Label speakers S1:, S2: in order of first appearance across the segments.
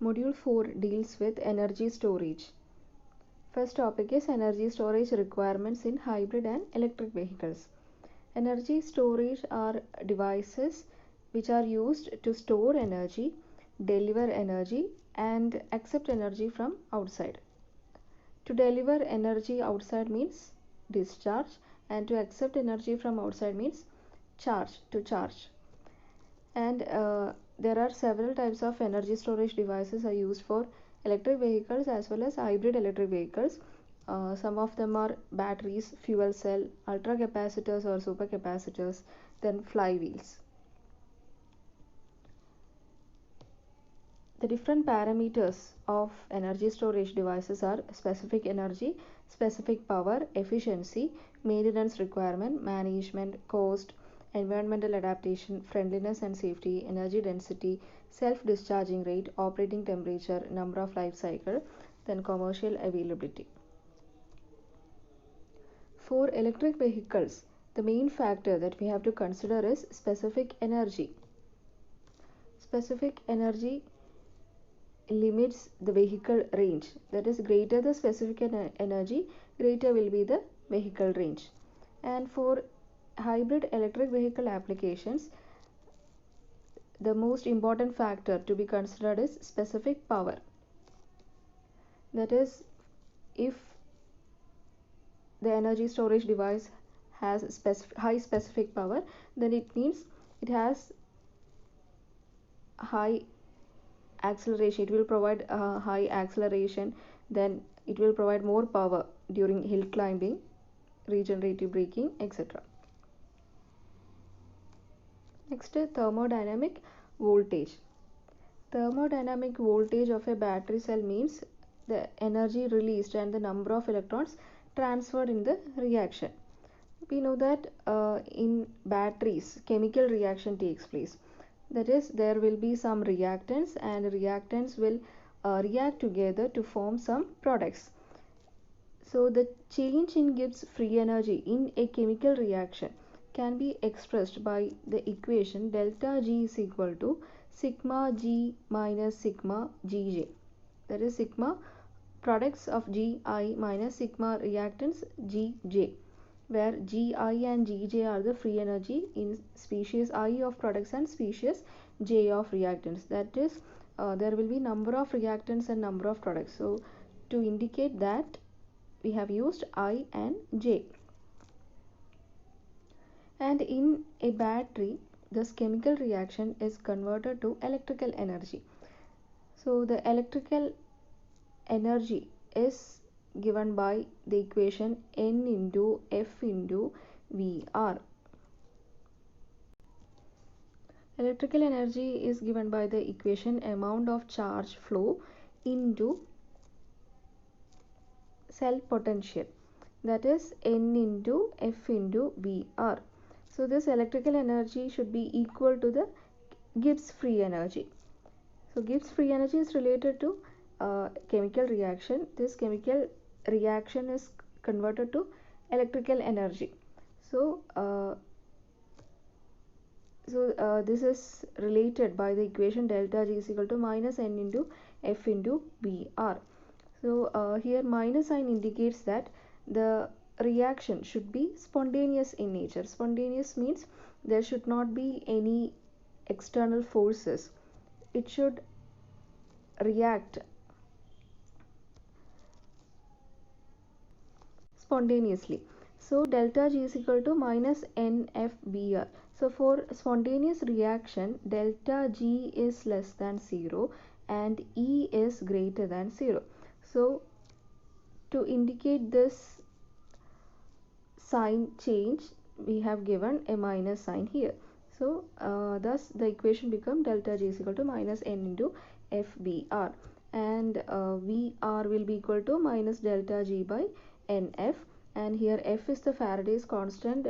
S1: Module 4 deals with energy storage. First topic is energy storage requirements in hybrid and electric vehicles. Energy storage are devices which are used to store energy, deliver energy, and accept energy from outside. To deliver energy outside means discharge, and to accept energy from outside means to charge. And there are several types of energy storage devices are used for electric vehicles as well as hybrid electric vehicles. Some of them are batteries, fuel cell, ultra capacitors or supercapacitors, then flywheels. The different parameters of energy storage devices are specific energy, specific power, efficiency, maintenance requirement, management, cost, environmental adaptation, friendliness and safety, energy density, self-discharging rate, operating temperature, number of life cycle, then commercial availability. For electric vehicles, the main factor that we have to consider is specific energy. Specific energy limits the vehicle range, that is, greater the specific energy, greater will be the vehicle range. And for hybrid electric vehicle applications, the most important factor to be considered is specific power. That is, if the energy storage device has high specific power, then it means it has high acceleration, it will provide high acceleration, then it will provide more power during hill climbing, regenerative braking, etc. Next, thermodynamic voltage. Thermodynamic voltage of a battery cell means the energy released and the number of electrons transferred in the reaction. We know that in batteries chemical reaction takes place. That is, there will be some reactants, and reactants will react together to form some products. So the change in Gibbs free energy in a chemical reaction can be expressed by the equation delta G is equal to sigma G minus sigma Gj. That is, sigma products of Gi minus sigma reactants Gj, where Gi and Gj are the free energy in species I of products and species J of reactants. That is, there will be number of reactants and number of products. So to indicate that, we have used I and J. And in a battery, this chemical reaction is converted to electrical energy. So the electrical energy is given by the equation N into F into VR. Electrical energy is given by the equation amount of charge flow into cell potential, that is N into F into VR. So this electrical energy should be equal to the Gibbs free energy. So Gibbs free energy is related to chemical reaction. This chemical reaction is converted to electrical energy. So this is related by the equation delta G is equal to minus N into F into VR. So here minus sign indicates that the reaction should be spontaneous in nature. Spontaneous means there should not be any external forces. It should react spontaneously. So delta G is equal to minus NFBR. So for spontaneous reaction, delta G is less than 0 and E is greater than 0. So to indicate this sign change, we have given a minus sign here. So thus the equation becomes delta G is equal to minus N into FBR, and VR will be equal to minus delta G by NF, and here F is the Faraday's constant.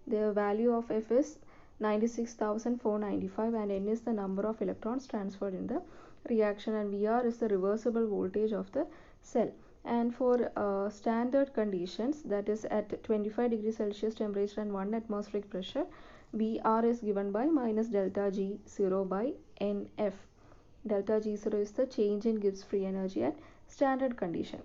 S1: The value of F is 96,495 and N is the number of electrons transferred in the reaction, and VR is the reversible voltage of the cell. And for standard conditions, that is at 25 degrees Celsius temperature and 1 atmospheric pressure, VR is given by minus delta G 0 by NF. Delta G0 is the change in Gibbs free energy at standard condition.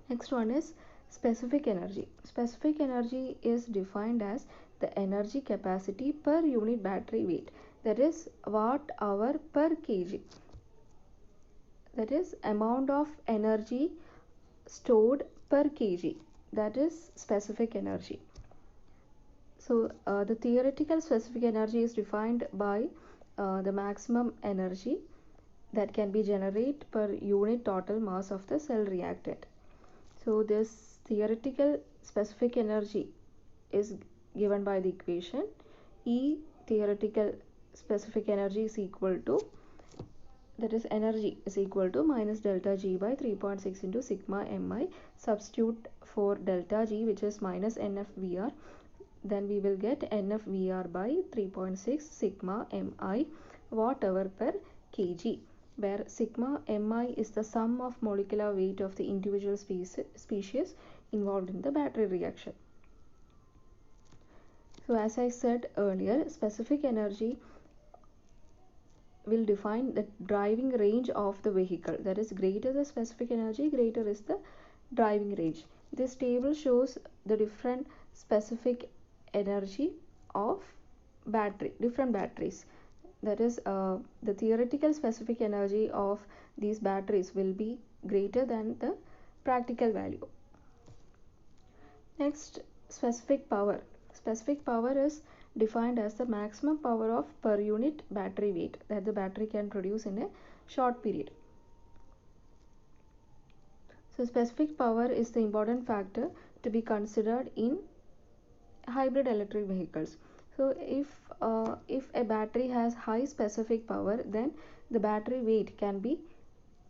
S1: Next one is specific energy. Specific energy is defined as the energy capacity per unit battery weight, that is watt hour per kg, that is amount of energy stored per kg, that is specific energy. So the theoretical specific energy is defined by the maximum energy that can be generated per unit total mass of the cell reactant. So this theoretical specific energy is given by the equation E theoretical specific energy is equal to, that is energy is equal to minus delta G by 3.6 into sigma Mi. Substitute for delta G, which is minus NFVR, then we will get NFVR by 3.6 sigma Mi watt hour per kg, where sigma Mi is the sum of molecular weight of the individual species involved in the battery reaction. So as I said earlier, specific energy will define the driving range of the vehicle, that is greater the specific energy, greater is the driving range. This table shows the different specific energy of different batteries, that is the theoretical specific energy of these batteries will be greater than the practical value. Next, specific power. Specific power is defined as the maximum power of per unit battery weight that the battery can produce in a short period. So specific power is the important factor to be considered in hybrid electric vehicles. So if a battery has high specific power, then the battery weight can be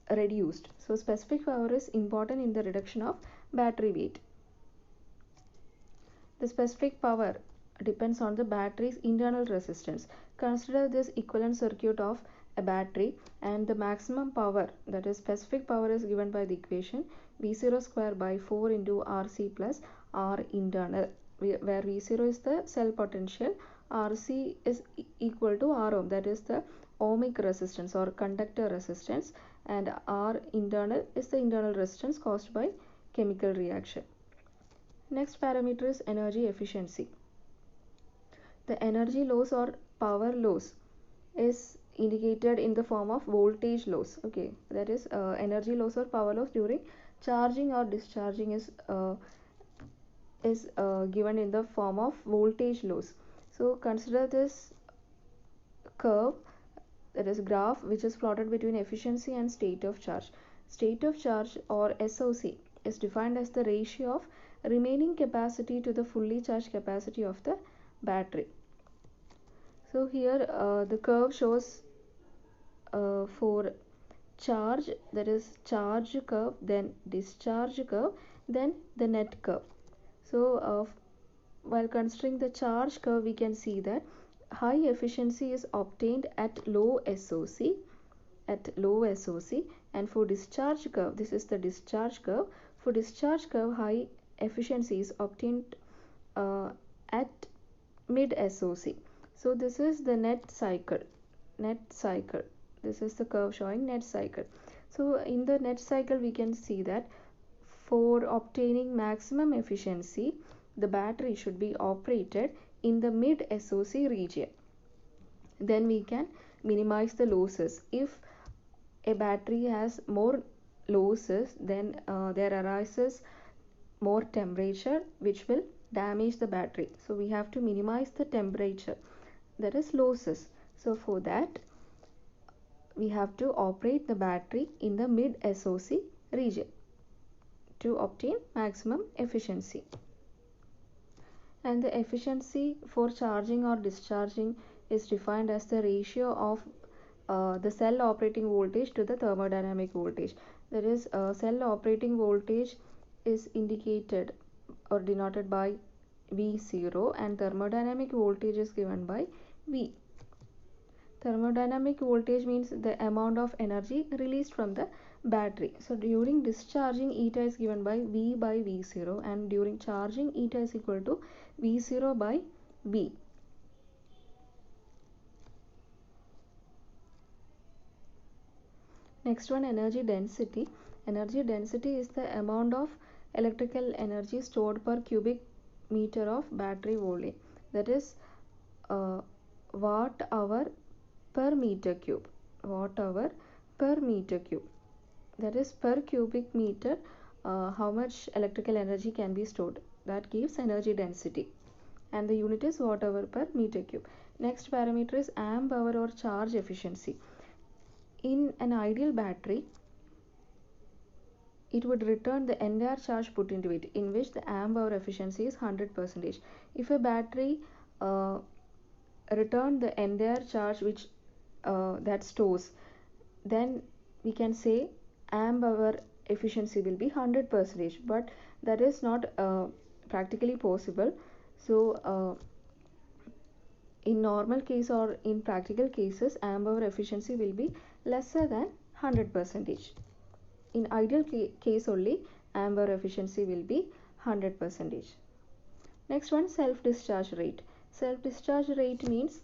S1: reduced. So specific power is important in the reduction of battery weight. The specific power depends on the battery's internal resistance. Consider this equivalent circuit of a battery, and the maximum power, that is specific power, is given by the equation V0 square by 4 into RC plus R internal, where V0 is the cell potential, RC is equal to R ohm, that is the ohmic resistance or conductor resistance, and R internal is the internal resistance caused by chemical reaction. Next parameter is energy efficiency. The energy loss or power loss is indicated in the form of voltage loss. Okay, that is energy loss or power loss during charging or discharging is given in the form of voltage loss. So consider this curve, that is graph, which is plotted between efficiency and state of charge. State of charge or SOC is defined as the ratio of remaining capacity to the fully charged capacity of the battery. So here the curve shows for charge, that is charge curve, then discharge curve, then the net curve. So while considering the charge curve, we can see that high efficiency is obtained at low SOC, and for discharge curve, this is the discharge curve. For discharge curve, high efficiency is obtained at mid SOC. So this is the net cycle. This is the curve showing net cycle. So in the net cycle, we can see that for obtaining maximum efficiency, the battery should be operated in the mid SOC region. Then we can minimize the losses. If a battery has more losses, then there arises more temperature, which will damage the battery. So we have to minimize the temperature, that is losses. So for that, we have to operate the battery in the mid SOC region to obtain maximum efficiency. And the efficiency for charging or discharging is defined as the ratio of the cell operating voltage to the thermodynamic voltage. That is, cell operating voltage is indicated or denoted by V0, and thermodynamic voltage is given by V. Thermodynamic voltage means the amount of energy released from the battery. So during discharging, eta is given by V by V0, and during charging, eta is equal to V0 by V. Next one, energy density. Energy density is the amount of electrical energy stored per cubic meter of battery volume, that is watt hour per meter cube. Watt hour per meter cube, that is per cubic meter how much electrical energy can be stored, that gives energy density, and the unit is watt hour per meter cube. Next parameter is amp hour or charge efficiency. In an ideal battery, it would return the entire charge put into it, in which the amp hour efficiency is 100%. If a battery uh, return the entire charge which that stores, then we can say amp hour efficiency will be 100%, but that is not practically possible. So in normal case or in practical cases, amp hour efficiency will be lesser than 100%. In ideal case only, amp hour efficiency will be 100%. Next one, self discharge rate. Self discharge rate means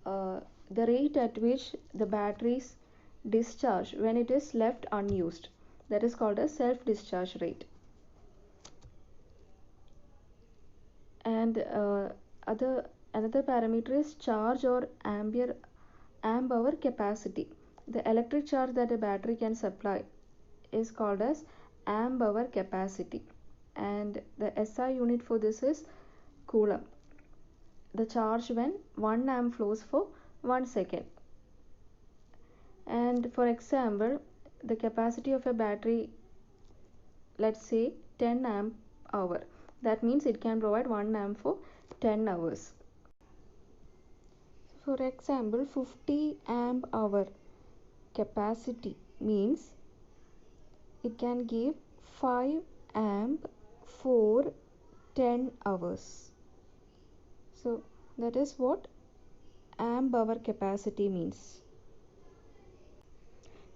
S1: the rate at which the batteries discharge when it is left unused, that is called as self discharge rate. And another parameter is charge or amp hour capacity. The electric charge that a battery can supply is called as amp hour capacity, and the SI unit for this is coulomb. The charge when 1 amp flows for 1 second. And for example, the capacity of a battery, let's say 10 amp hour, that means it can provide 1 amp for 10 hours. For example, 50 amp hour capacity means it can give 5 amp for 10 hours. So that is what amp hour capacity means.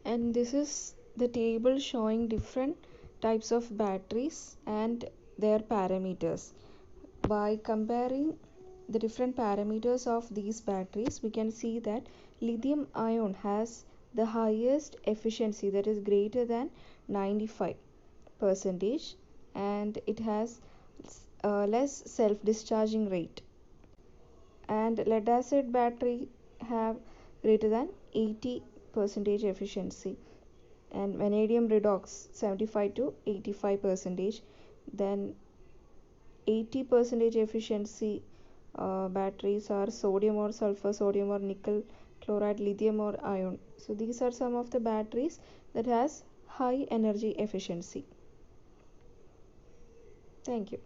S1: And this is the table showing different types of batteries and their parameters. By comparing the different parameters of these batteries, we can see that lithium ion has the highest efficiency, that is greater than 95%, and it has less self discharging rate. And lead acid battery have greater than 80% efficiency, and vanadium redox 75 to 85%. Then 80% efficiency batteries are sodium or sulfur, sodium or nickel chloride, lithium or ion. So these are some of the batteries that has high energy efficiency. Thank you.